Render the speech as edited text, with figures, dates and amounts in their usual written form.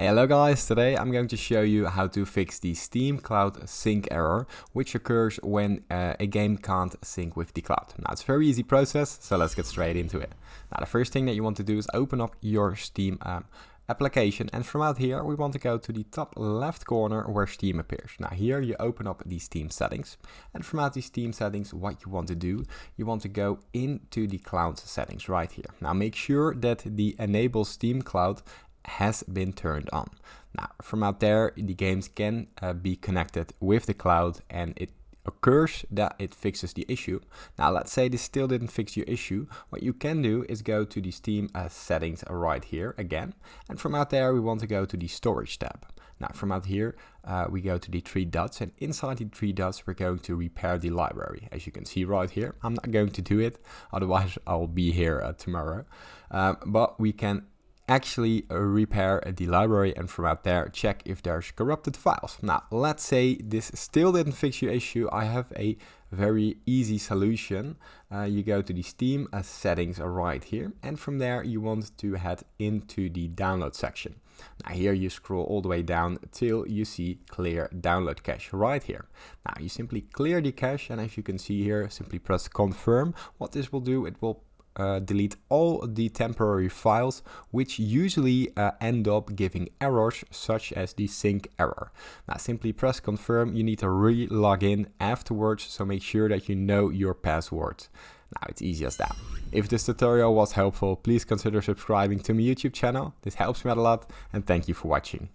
Hello guys, today I'm going to show you how to fix the Steam Cloud sync error, which occurs when a game can't sync with the cloud. Now it's a very easy process, so let's get straight into it. Now the first thing that you want to do is open up your Steam application, and from out here we want to go to the top left corner where Steam appears. Now here you open up the Steam settings, and from out the Steam settings what you want to do, you want to go into the cloud settings right here. Now make sure that the enable Steam Cloud has been turned on. Now from out there the games can be connected with the cloud, and it occurs that it fixes the issue. Now let's say this still didn't fix your issue. What you can do is go to the Steam settings right here again, and from out there we want to go to the storage tab. Now from out here we go to the three dots, and inside the three dots we're going to repair the library, as you can see right here. I'm not going to do it, otherwise I'll be here tomorrow, but we can actually repair the library, and from out there check if there's corrupted files. Now let's say this still didn't fix your issue. I have a very easy solution. You go to the Steam settings right here, and from there you want to head into the download section. Now here you scroll all the way down till you see clear download cache right here. Now you simply clear the cache, and as you can see here, simply press confirm. What this will do, it will delete all the temporary files which usually end up giving errors such as the sync error. Now simply press confirm. You need to re-log in afterwards, so make sure that you know your password. Now it's easy as that. If this tutorial was helpful, please consider subscribing to my YouTube channel. This helps me out a lot, and thank you for watching.